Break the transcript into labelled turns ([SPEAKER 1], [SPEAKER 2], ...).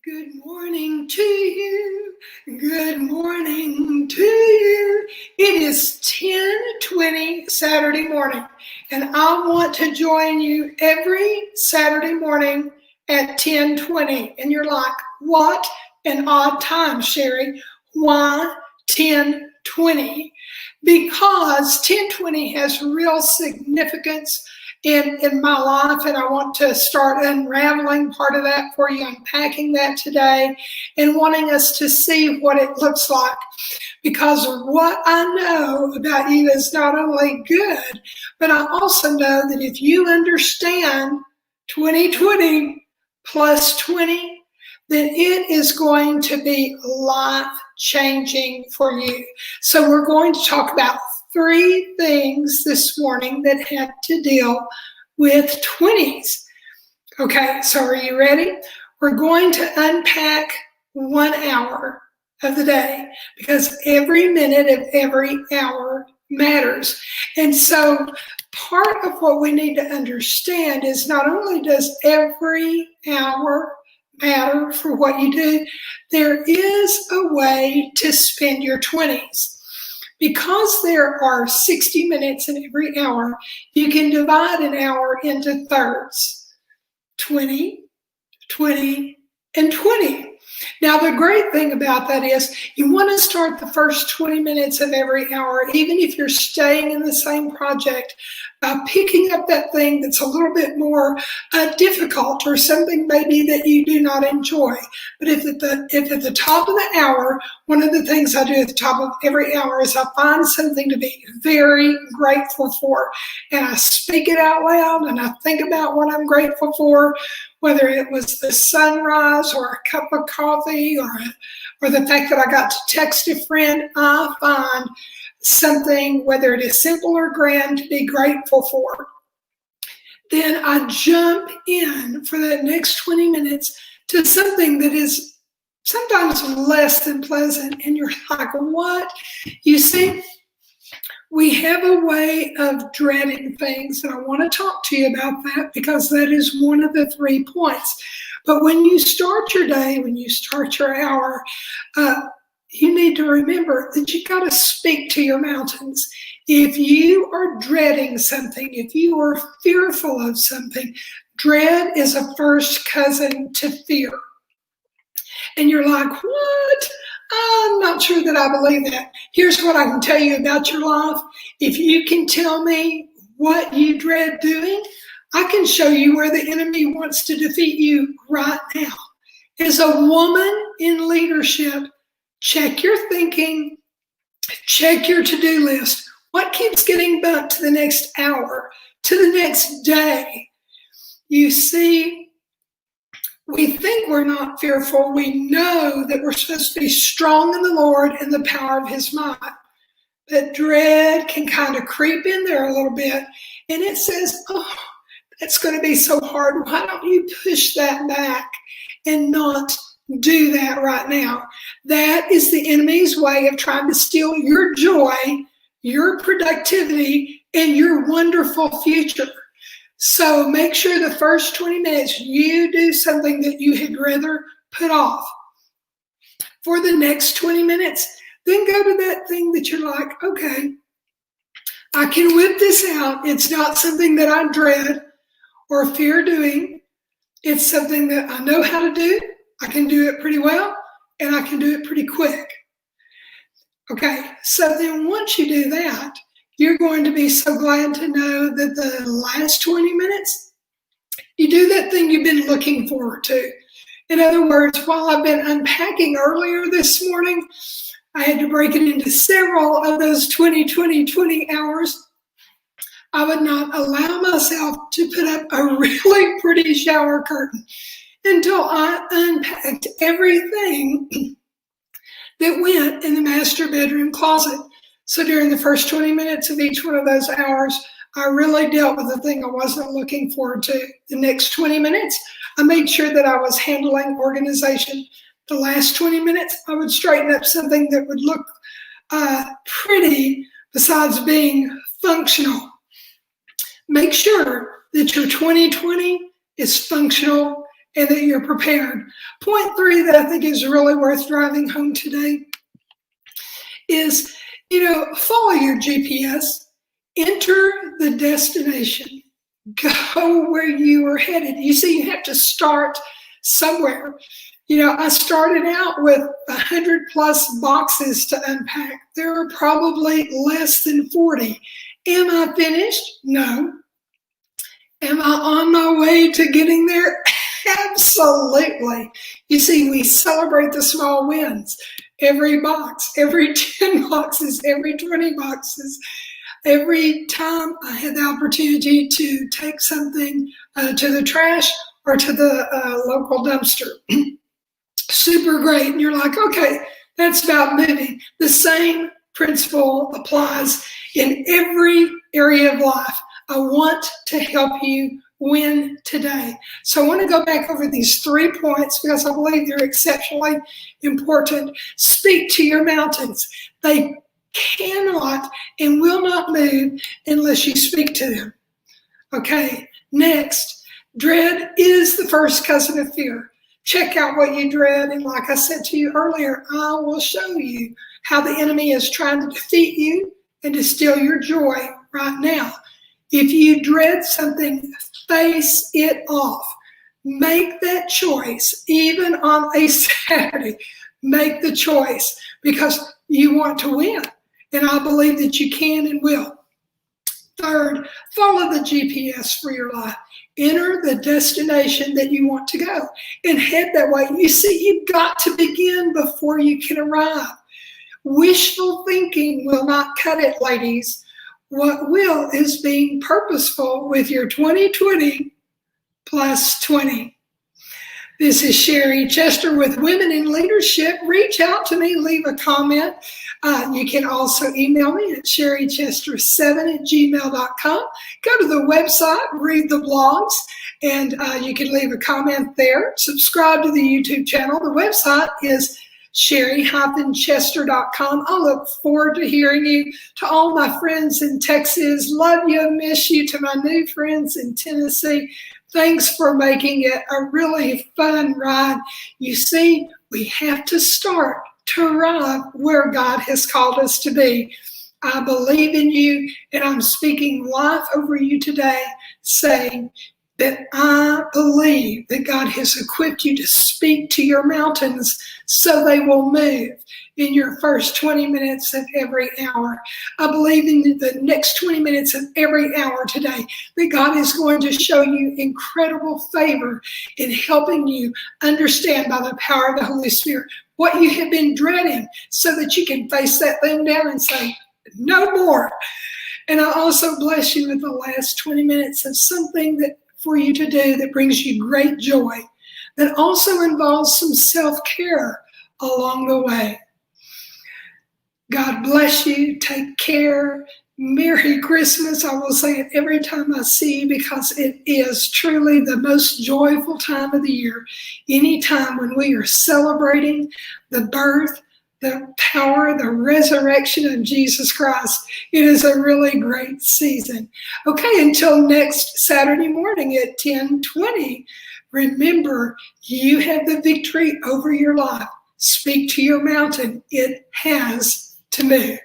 [SPEAKER 1] Good morning to you. Good morning to you. It is 10:20 Saturday morning, and I want to join you every Saturday morning at 10:20. And you're like, what an odd time, Sherry. Why 10:20? Because 10:20 has real significance in my life, and I want to start unraveling part of that for you, unpacking that today, and wanting us to see what it looks like. Because what I know about you is not only good, but I also know that if you understand 2020 plus 20, then it is going to be life-changing for you. So we're going to talk about 3 things this morning that have to deal with 20s. Okay, so are you ready? We're going to unpack 1 hour of the day because every minute of every hour matters. And so part of what we need to understand is not only does every hour matter for what you do, there is a way to spend your 20s. Because there are 60 minutes in every hour, you can divide an hour into thirds, 20, 20, and 20. Now, the great thing about that is you want to start the first 20 minutes of every hour, even if you're staying in the same project, by picking up that thing that's a little bit more difficult or something maybe that you do not enjoy. But if at the top of the hour, one of the things I do at the top of every hour is I find something to be very grateful for, and I speak it out loud, and I think about what I'm grateful for, whether it was the sunrise or a cup of coffee or the fact that I got to text a friend. I find something, whether it is simple or grand, to be grateful for. Then I jump in for the next 20 minutes to something that is sometimes less than pleasant, and you're like, what? You see, we have a way of dreading things, and I want to talk to you about that because that is one of the 3 points. But when you start your day, when you start your hour, you need to remember that you got to speak to your mountains. If you are dreading something, if you are fearful of something, dread is a first cousin to fear. And you're like, what? I'm not sure that I believe that. Here's what I can tell you about your life. If you can tell me what you dread doing, I can show you where the enemy wants to defeat you right now. As a woman in leadership, check your thinking, check your to-do list. What keeps getting bumped to the next hour, to the next day? You see, we think we're not fearful. We know that we're supposed to be strong in the Lord and the power of his might. But dread can kind of creep in there a little bit. And it says, oh, that's going to be so hard. Why don't you push that back and not do that right now? That is the enemy's way of trying to steal your joy, your productivity, and your wonderful future. So make sure the first 20 minutes you do something that you had rather put off. For the next 20 minutes, then go to that thing that you're like, okay, I can whip this out. It's not something that I dread or fear doing. It's something that I know how to do. I can do it pretty well, and I can do it pretty quick. Okay, so then once you do that, you're going to be so glad to know that the last 20 minutes, you do that thing you've been looking forward to. In other words, while I've been unpacking earlier this morning, I had to break it into several of those 20 hours. I would not allow myself to put up a really pretty shower curtain until I unpacked everything that went in the master bedroom closet. So during the first 20 minutes of each one of those hours, I really dealt with the thing I wasn't looking forward to. The next 20 minutes, I made sure that I was handling organization. The last 20 minutes, I would straighten up something that would look pretty besides being functional. Make sure that your 2020 is functional and that you're prepared. Point 3 that I think is really worth driving home today is, follow your GPS, enter the destination, go where you are headed. You see, you have to start somewhere. I started out with 100 plus boxes to unpack. There are probably less than 40. Am I finished? No. Am I on my way to getting there? Absolutely. You see, we celebrate the small wins. Every box, every 10 boxes, every 20 boxes, every time I had the opportunity to take something to the trash or to the local dumpster. Super great. And you're like, okay, that's about moving. The same principle applies in every area of life. I want to help you win today. So I want to go back over these 3 points because I believe they're exceptionally important. Speak to your mountains. They cannot and will not move unless you speak to them. Okay, next, dread is the first cousin of fear. Check out what you dread, and like I said to you earlier, I will show you how the enemy is trying to defeat you and to steal your joy right now. If you dread something, face it off. Make that choice, even on a Saturday. Make the choice because you want to win, and I believe that you can and will. Third, follow the GPS for your life. Enter the destination that you want to go and head that way. You see, you've got to begin before you can arrive. Wishful thinking will not cut it, ladies. What will is being purposeful with your 2020 plus 20. This is Sherry Chester with Women in Leadership. Reach out to me, leave a comment. You can also email me at sherrychester7@gmail.com. Go to the website, read the blogs, and you can leave a comment there. Subscribe to the YouTube channel. The website is sherry-chester.com. I look forward to hearing you. To all my friends in Texas, love you, miss you. To my new friends in Tennessee, thanks for making it a really fun ride. You see, we have to start to arrive where God has called us to be. I believe in you, and I'm speaking life over you today, saying that I believe that God has equipped you to speak to your mountains so they will move in your first 20 minutes of every hour. I believe in the next 20 minutes of every hour today that God is going to show you incredible favor in helping you understand by the power of the Holy Spirit what you have been dreading so that you can face that thing down and say, no more. And I also bless you with the last 20 minutes of something that for you to do that brings you great joy, that also involves some self-care along the way. God bless you. Take care. Merry Christmas. I will say it every time I see you because it is truly the most joyful time of the year. Any time when we are celebrating the birth, the power, the resurrection of Jesus Christ. It is a really great season. Okay, until next Saturday morning at 10:20, remember, you have the victory over your life. Speak to your mountain. It has to move.